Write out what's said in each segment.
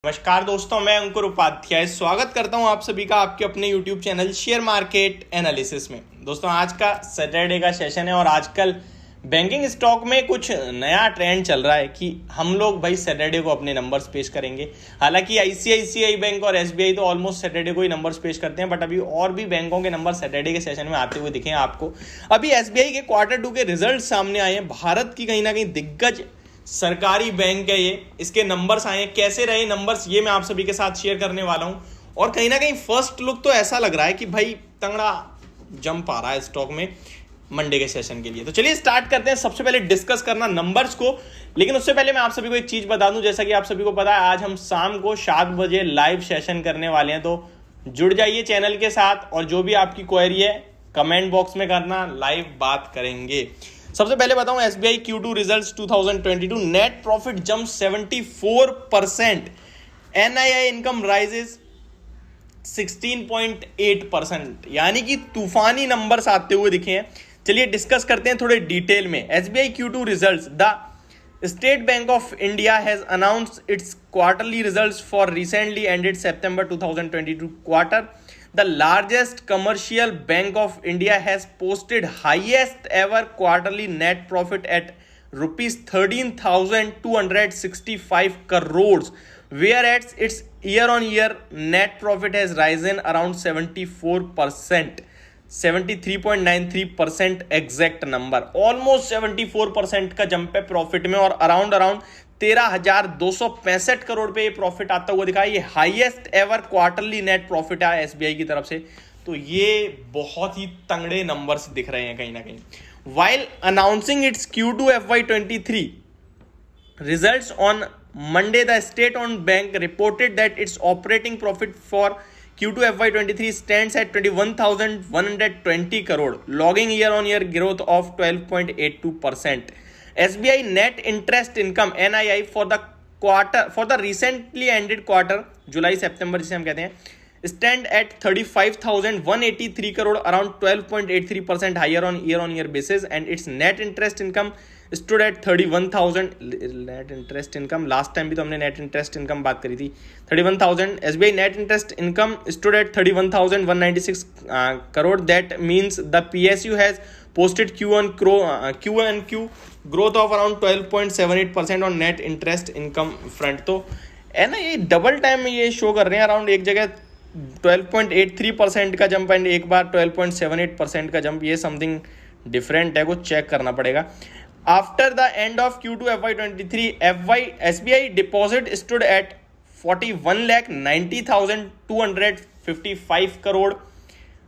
नमस्कार दोस्तों, मैं अंकुर उपाध्याय स्वागत करता हूं आप सभी का आपके अपने YouTube channel share market analysis में। दोस्तों, आज का सैटरडे का सेशन है और आजकल बैंकिंग स्टॉक में कुछ नया ट्रेंड चल रहा है कि हम लोग भाई सैटरडे को अपने नंबर्स पेश करेंगे। हालांकि आईसीआईसीआई बैंक और एसबीआई तो ऑलमोस्ट सैटरडे को ही नंबर्स पेश करते हैं, बट अभी और भी बैंकों के नंबर सैटरडे के सेशन में आते हुए दिखे हैं आपको। अभी एसबीआई के Q2 के रिजल्ट सामने आए हैं। भारत की कहीं ना कहीं दिग्गज सरकारी बैंक है ये, इसके नंबर्स आए हैं। कैसे रहे नंबर्स ये मैं आप सभी के साथ शेयर करने वाला हूं। और कहीं ना कहीं फर्स्ट लुक तो ऐसा लग रहा है कि भाई तंगड़ा जंप आ रहा है स्टॉक में मंडे के सेशन के लिए। तो चलिए स्टार्ट करते हैं। सबसे पहले डिस्कस करना नंबर्स को, लेकिन उससे पहले मैं आप सभी को एक चीज बता दूं। जैसा कि आप सभी को पता है, आज हम शाम को 7 बजे लाइव सेशन करने वाले हैं, तो जुड़ जाइए चैनल के साथ और जो भी आपकी क्वेरी है कमेंट बॉक्स में करना, लाइव बात करेंगे। सबसे पहले बताऊं, SBI Q2 results 2022 net profit jump 74%, NII income rises 16.8%, यानी कि तूफानी नंबर्स आते हुए दिखे हैं। चलिए डिस्कस करते हैं थोड़े डिटेल में। SBI Q2 results, the state bank of India has announced it's quarterly results for recently ended September 2022 quarter. The largest commercial bank of India has posted highest ever quarterly net profit at rupees 13,265 crores, whereas its year-on-year net profit has risen around 74%, 73.93% exact number. Almost 74% का jump है profit में और around 13,265 crore पे ये profit आता हुआ दिखा है। ये highest ever quarterly net profit है एसबीआई की तरफ से। तो ये बहुत ही तंगड़े नंबर्स दिख रहे हैं कहीं ना कहीं। While announcing it's Q2 FY23 results on Monday, the state-owned bank reported that its operating profit for Q2 FY23 stands at 21,120 crore, logging year-on-year growth of 12.82%. SBI net interest income NII for the recently ended quarter, July September जिसे हम कहते हैं, stand at 35,183 crore, around 12.83% higher on year-on-year basis, and its net interest income stood at 31,000 net interest income, last time भी तो हमने net interest income बात करी थी, 31,000। SBI net interest income stood at 31,196 crore. That means the PSU has posted Q1Q growth of around 12.78% on net interest income front। तो है ना, ये डबल टाइम ये शो कर रहे हैं। अराउंड एक जगह 12.83% का जंप एंड एक बार 12.78% का जंप। ये समथिंग डिफरेंट है, कुछ चेक करना पड़ेगा। After the end of Q2 FY23, SBI deposit stood at 41,90,255 crore,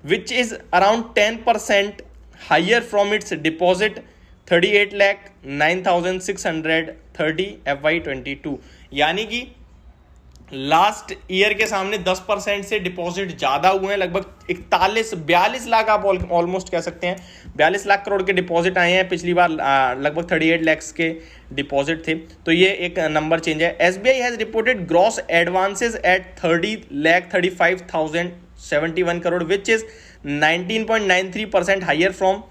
which is around 10% higher from its deposit 38,09,630 FY22। यानी कि लास्ट ईयर के सामने 10% से डिपॉजिट ज्यादा हुए हैं। लगभग 42 लाख आप ऑलमोस्ट कह सकते हैं, 42 लाख करोड़ के डिपॉजिट आए हैं। पिछली बार लगभग 38 लाख के डिपॉजिट थे, तो ये एक नंबर चेंज है। SBI has reported gross advances at 30,35,071 crore, which is 19.93% higher from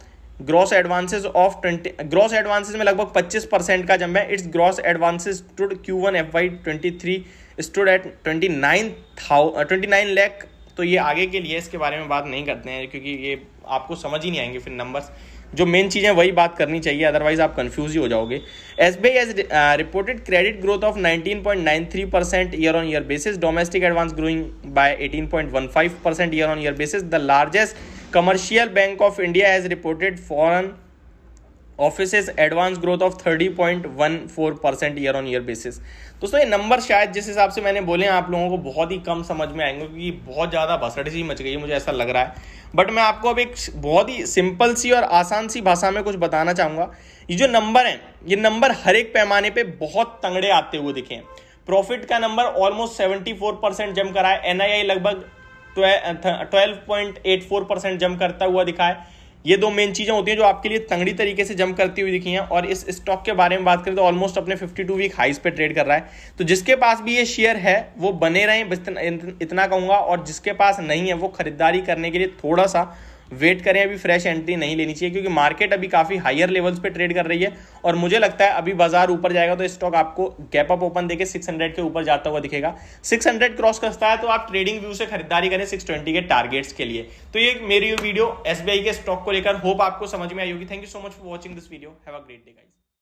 gross advances of 20। Gross advances में लगभग 25% का जंप है। Its gross advances to Q1 FY23 stood at 29 lakh. तो ये आगे के लिए इसके बारे में बात नहीं करते हैं, क्योंकि ये आपको समझ ही नहीं आएंगे फिर नंबर्स। जो मेन चीज़ें वही बात करनी चाहिए, अदरवाइज आप कंफ्यूज ही हो जाओगे। SBI has reported credit growth of 19.93% year on year basis, domestic advance growing by 18.15% year on year basis. The largest commercial bank of India has reported foreign offices advance growth of 30.14% year on year basis. दोस्तों, ये number शायद जिस हिसाब से मैंने बोले आप लोगों को बहुत ही कम समझ में आएंगे, क्योंकि बहुत ज़्यादा भसड़ सी मच गई है, मुझे ऐसा लग रहा है। बट मैं आपको अब एक बहुत ही सिंपल सी और आसान सी भाषा में कुछ बताना चाहूँगा। ये जो नंबर हैं, ये नंबर हर एक पैमाने पे बहुत तंगड़े आते हुए दिखे हैं। प्रॉफिट का नंबर ऑलमोस्ट 74% जम करा है। एनआईआई लगभग 12.84% जम करता हुआ दिखा है। ये दो मेन चीज़ें होती हैं जो आपके लिए तंगड़ी तरीके से जंप करती हुई दिखी हैं। और इस स्टॉक के बारे में बात करें तो ऑलमोस्ट अपने 52 वीक हाइस पे ट्रेड कर रहा है। तो जिसके पास भी ये शेयर है वो बने रहें, बस इतना कहूँगा। और जिसके पास नहीं है वो खरीदारी करने के लिए थोड़ा सा वेट करें, अभी फ्रेश एंट्री नहीं लेनी चाहिए क्योंकि मार्केट अभी काफी हायर लेवल्स पे ट्रेड कर रही है और मुझे लगता है अभी बाजार ऊपर जाएगा तो स्टॉक आपको गैप अप ओपन देके 600 के ऊपर जाता हुआ दिखेगा। 600 क्रॉस करता है तो आप ट्रेडिंग व्यू से खरीदारी करें 620 के टारगेट्स के लिए। तो ये मेरी वीडियो एसबीआई के स्टॉक को लेकर, होप आपको समझ में आई होगी। Thank you so much for watching this video. Have a great day guys.